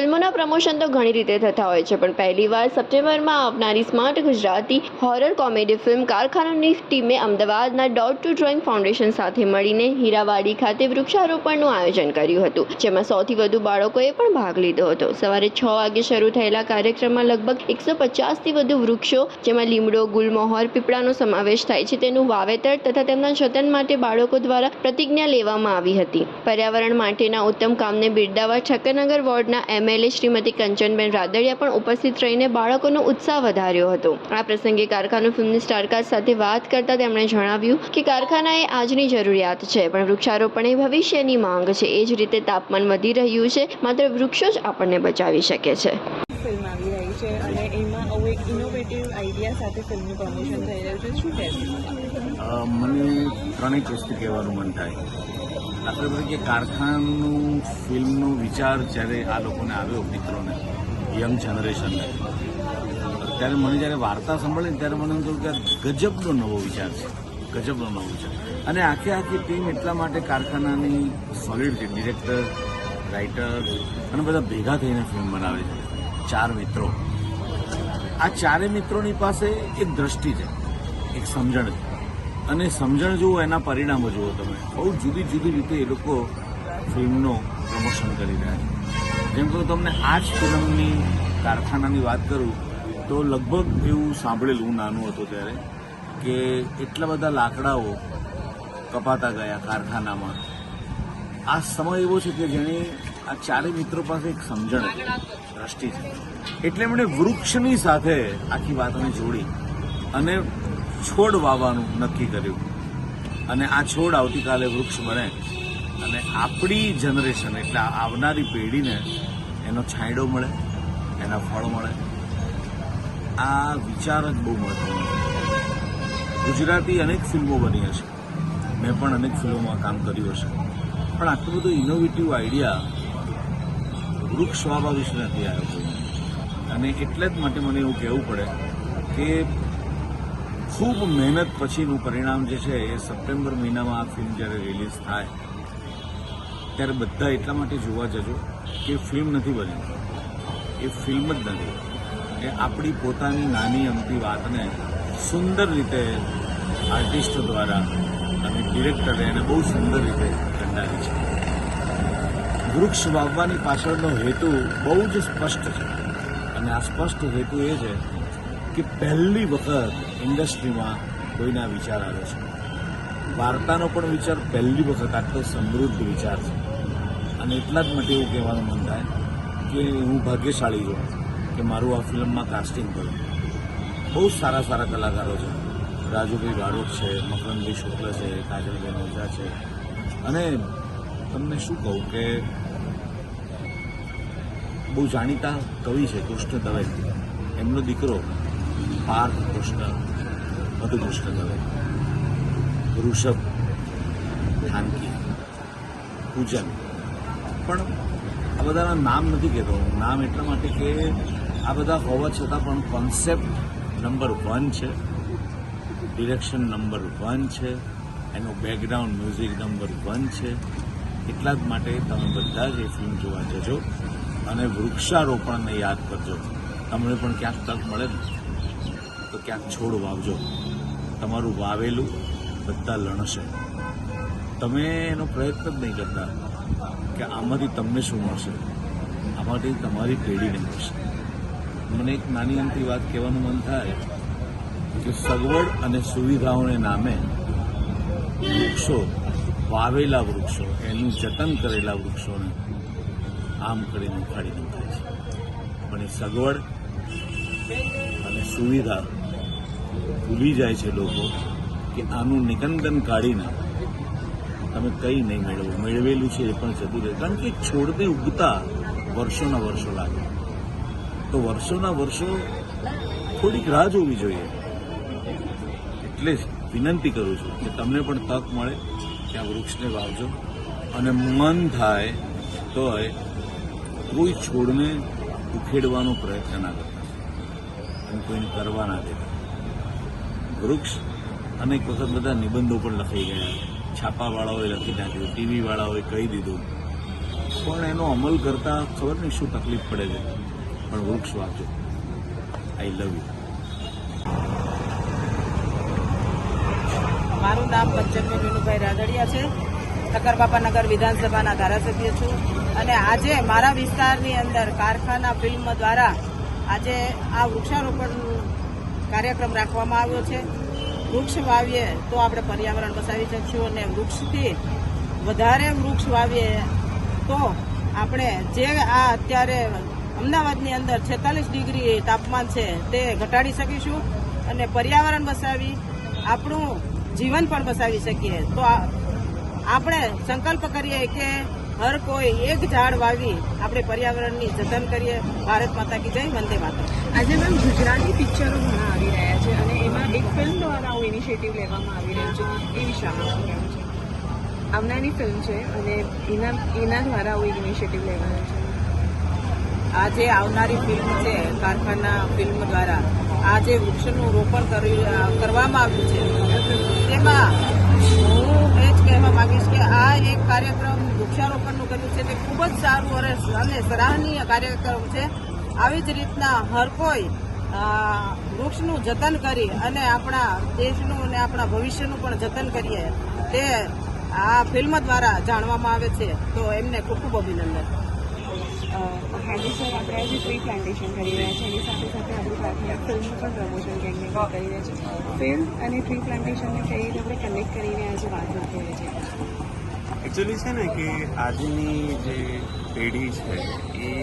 ફિલ્મોના પ્રમોશન તો ઘણી રીતે થતા હોય છે, પણ પહેલીવાર સપ્ટેમ્બરમાં આવનારી smart Gujarati horror comedy film કારખાનાની ટીમે અમદાવાદના ડોટ ટુ ડ્રોઈંગ ફાઉન્ડેશન સાથે મળીને હીરાવાડી ખાતે વૃક્ષારોપણનું આયોજન કર્યું હતું, જેમાં સૌથી વધુ બાળકોએ પણ ભાગ લીધો હતો। સવારે 6 વાગે શરૂ થયેલા કાર્યક્રમમાં લગભગ 150થી વધુ વૃક્ષો, જેમાં લીમડો, ગુલમોહર, પીપળાનો સમાવેશ થાય છે, તેનું વાવેતર તથા તેમના જતન માટે બાળકો દ્વારા પ્રતિજ્ઞા લેવામાં આવી હતી। પર્યાવરણ માટેના ઉત્તમ કામને બિરદાવવા ઠક્કરનગર વોર્ડના MLA શ્રીમતી કંચનબેન રાદડિયા પણ ઉપસ્થિત રહીને બાળકોનો ઉત્સાહ વધાર્યો હતો। આ પ્રસંગે કારખાનું ફિલ્મની સ્ટારકાસ્ટ સાથે વાત કરતા તેમણે જણાવ્યું કે કારખાના એ આજની જરૂરિયાત છે, પણ વૃક્ષારોપણ એ ભવિષ્યની માંગ છે। એ જ રીતે તાપમાન વધી રહ્યું છે, માત્ર વૃક્ષો જ આપણને બચાવી શકે છે। ફિલ્મ આવી રહી છે અને એમાં હવે એક ઇનોવેટિવ આઈડિયા સાથે ફિલ્મનું પ્રમોશન થઈ રહ્યું છે, શું કહેશો? મને ત્રણેક વસ્તુ કહેવાનું મન થાય। દાખલા તરીકે કારખાનાનું ફિલ્મનો વિચાર જ્યારે આ લોકોને આવ્યો, મિત્રોને, યંગ જનરેશનને, ત્યારે મને જ્યારે વાર્તા સાંભળી ને ત્યારે મને એમ થયું કે ગજબનો નવો વિચાર છે, ગજબનો નવો વિચાર। અને આખી ટીમ એટલા માટે કારખાનાની સોલિડ છે, ડિરેક્ટર, રાઇટર અને બધા ભેગા થઈને ફિલ્મ બનાવે છે। 4 મિત્રો, આ 4 મિત્રોની પાસે એક દ્રષ્ટિ છે, એક સમજણ છે, અને સમજણ જુઓ, એના પરિણામો જુઓ તમે, બહુ જુદી જુદી રીતે એ લોકો ફિલ્મનો પ્રમોશન કરી રહ્યા છે। જેમ કે તમને આ જ ફિલ્મની કારખાનાની વાત કરું તો લગભગ એવું સાંભળેલું, હું નાનું હતો ત્યારે, કે એટલા બધા લાકડાઓ કપાતા ગયા કારખાનામાં। આ સમય એવો છે કે જેની આ 4 મિત્રો પાસે એક સમજણ છે, દ્રષ્ટિ છે, એટલે એમણે વૃક્ષની સાથે આખી વાતને જોડી અને છોડ વાવવાનું નક્કી કર્યું। અને આ છોડ આવતીકાલે વૃક્ષ બને અને આપણી જનરેશન, એટલે આવનારી પેઢીને એનો છાંયડો મળે, એના ફળ મળે। આ વિચાર જ બહુ મહત્વનો છે। ગુજરાતી અનેક ફિલ્મો બની હશે, મેં પણ અનેક ફિલ્મોમાં કામ કર્યું હશે, પણ આટલું બધું ઇનોવેટિવ આઈડિયા વૃક્ષ વાવવા વિશે નથી આવ્યો કોઈ। અને એટલે જ માટે મને એવું કહેવું પડે કે ખૂબ મહેનત પછીનું પરિણામ જે છે એ સપ્ટેમ્બર મહિનામાં આ ફિલ્મ જ્યારે રિલીઝ થાય ત્યારે બધા એટલા માટે જોવા જજો કે ફિલ્મ નથી બની, એ ફિલ્મ જ નથી, એ આપણી પોતાની નાની અમથી વાતને સુંદર રીતે આર્ટિસ્ટો દ્વારા અને ડિરેક્ટરે એને બહુ સુંદર રીતે કંડારી છે। વૃક્ષ વાવવાની પાછળનો હેતુ બહુ જ સ્પષ્ટ છે, અને આ સ્પષ્ટ હેતુ એ છે કે પહેલી વખત ઇન્ડસ્ટ્રીમાં કોઈને આ વિચાર આવ્યો છે। વાર્તાનો પણ વિચાર પહેલી વખત આટલો સમૃદ્ધ વિચાર છે, અને એટલા જ માટે એવું કહેવાનું મન થાય કે હું ભાગ્યશાળી છું કે મારું આ ફિલ્મમાં કાસ્ટિંગ કર્યું। બહુ સારા સારા કલાકારો છે, રાજુભાઈ બારોટ છે, મકરંદભાઈ શુક્લ છે, કાજલબેન ઓઝા છે, અને તમને શું કહું કે બહુ જાણીતા કવિ છે કૃષ્ણ દવે, એમનો દીકરો પાર્થ કૃષ્ણ, મધુકૃષ્ણ દવે, ઋષભ થાનકી, પૂજન, પણ આ બધાના નામ નથી કહેતો, નામ એટલા માટે કે આ બધા હોવા છતાં પણ કોન્સેપ્ટ નંબર 1 છે, ડિરેક્શન નંબર 1 છે, એનું બેકગ્રાઉન્ડ મ્યુઝિક નંબર 1 છે। એટલા જ માટે તમે બધા જ એ ફિલ્મ જોવા જજો અને વૃક્ષારોપણને યાદ કરજો। તમને પણ ક્યાંક તક મળે ને તો ક્યાંક છોડ વાવજો, તમારું વાવેલું બધા લણશે। તમે એનો પ્રયત્ન જ નહીં કરતા કે આમાંથી તમને શું મળશે, આમાંથી તમારી પેઢીને મળશે। મને એક નાની અમથી વાત કહેવાનું મન થાય કે સગવડ અને સુવિધાઓને નામે વૃક્ષો, વાવેલા વૃક્ષો, એનું જતન કરેલા વૃક્ષોને આમ કરીને ઉખાડી નાખાય છે, પણ એ સગવડ અને સુવિધા ભૂલી જાય છે લોકો કે આનું નિકંદન કાઢીને તમે કંઈ નહીં મેળવો, મેળવેલું છે એ પણ જતું રહે। કારણ કે છોડને ઉગતા વર્ષોના વર્ષો લાગે, તો વર્ષોના વર્ષો થોડીક રાહ જોવી જોઈએ। એટલે જ વિનંતી કરું છું કે તમને પણ તક મળે ત્યાં વૃક્ષને વાવજો, અને મન થાય તો કોઈ છોડને ઉખેડવાનો પ્રયત્ન ના કરતા અને કોઈને કરવા ના દેતા। વૃક્ષ અનેક વખત બધા નિબંધો પણ લખાઈ ગયા, છાપાવાળાઓએ લખી નાખ્યું, ટીવીવાળાઓએ કહી દીધું, પણ એનો અમલ કરતાં ખબર નહીં શું તકલીફ પડે છે. પણ વૃક્ષ વાંચો. આઈ લવ યુ. મારું નામ પંચમી વિનુભાઈ રાદડિયા છે. સકરબાપાનગર વિધાનસભાના ધારાસભ્ય છું અને આજે મારા વિસ્તારની અંદર કારખાના ફિલ્મ દ્વારા આજે આ વૃક્ષારોપણ કાર્યક્રમ રાખવામાં આવ્યો છે. વૃક્ષ વાવીએ તો આપણે પર્યાવરણ બચાવી શકશું અને વૃક્ષથી વધારે વૃક્ષ વાવીએ તો આપણે જે આ અત્યારે અમદાવાદની અંદર 46 ડિગ્રી તાપમાન છે તે ઘટાડી શકીશું અને પર્યાવરણ બચાવી આપણું જીવન પણ બચાવી શકીએ. તો આપણે સંકલ્પ કરીએ કે હર કોઈ એક ઝાડ વાવી આપણે પર્યાવરણની જતન કરીએ. ભારત માતા કી જય, વંદે માતરમ. આજે મેમ ગુજરાતી પિક્ચરો ઘણા આવી રહ્યા છે અને એમાં એક ફિલ્મ દ્વારા આવું ઇનિશિયેટિવ લેવામાં આવી રહ્યું છે. એ વિશે આપણે શું કહેવું છે? આવનારી ફિલ્મ છે અને એના દ્વારા આવું એક ઇનિશિયેટિવ લેવાનું છે. આજે આવનારી ફિલ્મ છે કારખાના ફિલ્મ દ્વારા આજે વૃક્ષનું રોપણ કરવામાં આવ્યું છે. તેમાં હું એ જ કહેવા માંગીશ કે આ એક કાર્યક્રમ વૃક્ષારોપણનું કર્યું છે તે ખૂબ જ સારું અને સરાહનીય કાર્યક્રમ છે. આવી જ રીતના હર કોઈ વૃક્ષનું જતન કરી અને આપણા દેશનું અને આપણા ભવિષ્યનું પણ જતન કરીએ તે આ ફિલ્મ દ્વારા જાણવામાં આવે છે. તો એમને ખૂબ ખૂબ અભિનંદન. હાજી સર, આપણે આજે ટ્રી પ્લાન્ટેશન કરી રહ્યા છીએ એની સાથે સાથે આપણી કારખાના ફિલ્મનું પણ પ્રમોશન ક્યાંક ને ક્યાંક કરી રહ્યા છે. ફિલ્મ અને ટ્રી પ્લાન્ટેશનને કઈ રીતે આપણે કનેક્ટ કરીને આજે વાત કરીએ છીએ? એકચ્યુઅલી છે ને કે આજની જે પેઢી છે એ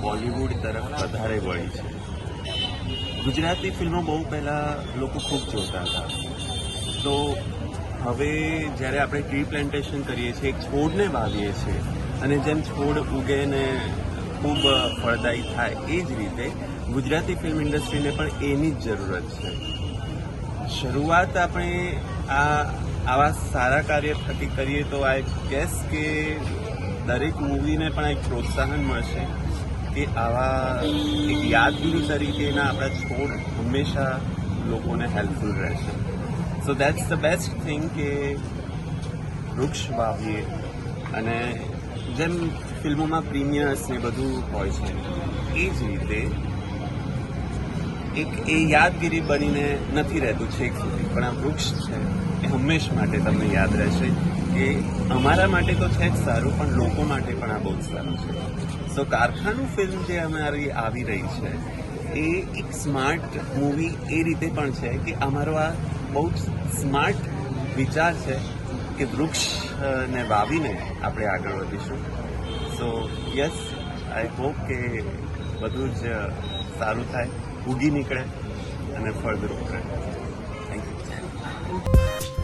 બોલિવૂડ તરફ વધારે વળી છે. ગુજરાતી ફિલ્મો બહુ પહેલાં લોકો ખૂબ જોતા હતા. તો હવે જ્યારે આપણે ટ્રી પ્લાન્ટેશન કરીએ છીએ, એક છોડને વાવીએ છીએ અને જેમ છોડ ઉગે ને ખૂબ ફળદાયી થાય એ જ રીતે ગુજરાતી ફિલ્મ ઇન્ડસ્ટ્રીને પણ એની જ જરૂરત છે. શરૂઆત આપણે આવા સારા કાર્ય થકી કરીએ તો આઈ ગેસ કે દરેક મૂવીને પણ એક પ્રોત્સાહન મળશે કે આવા એક યાદગીરી તરીકેના આપણા છોડ હંમેશા લોકોને હેલ્પફુલ રહેશે. સો દેટ્સ ધ બેસ્ટ થિંગ કે વૃક્ષ વાવીએ અને જેમ ફિલ્મોમાં પ્રીમિયર્સ ને બધું હોય છે એ જ રીતે એક એ યાદગીરી બનીને નથી રહેતું છેક સુધી, પણ આ વૃક્ષ છે એ હંમેશ માટે તમને યાદ રહેશે કે અમારા માટે તો છે જ સારું, પણ લોકો માટે પણ આ બહુ જ સારું છે. સો કારખાનું ફિલ્મ જે અમારી આવી રહી છે એ એક સ્માર્ટ મૂવી એ રીતે પણ છે કે અમારો આ બહુ જ સ્માર્ટ વિચાર છે કે વૃક્ષને વાવીને આપણે આગળ વધીશું. સો યસ, આઈ હોપ કે બધું જ સારું થાય, ઉગી નીકળે અને ફળદ્રુપ રહે. Thank you.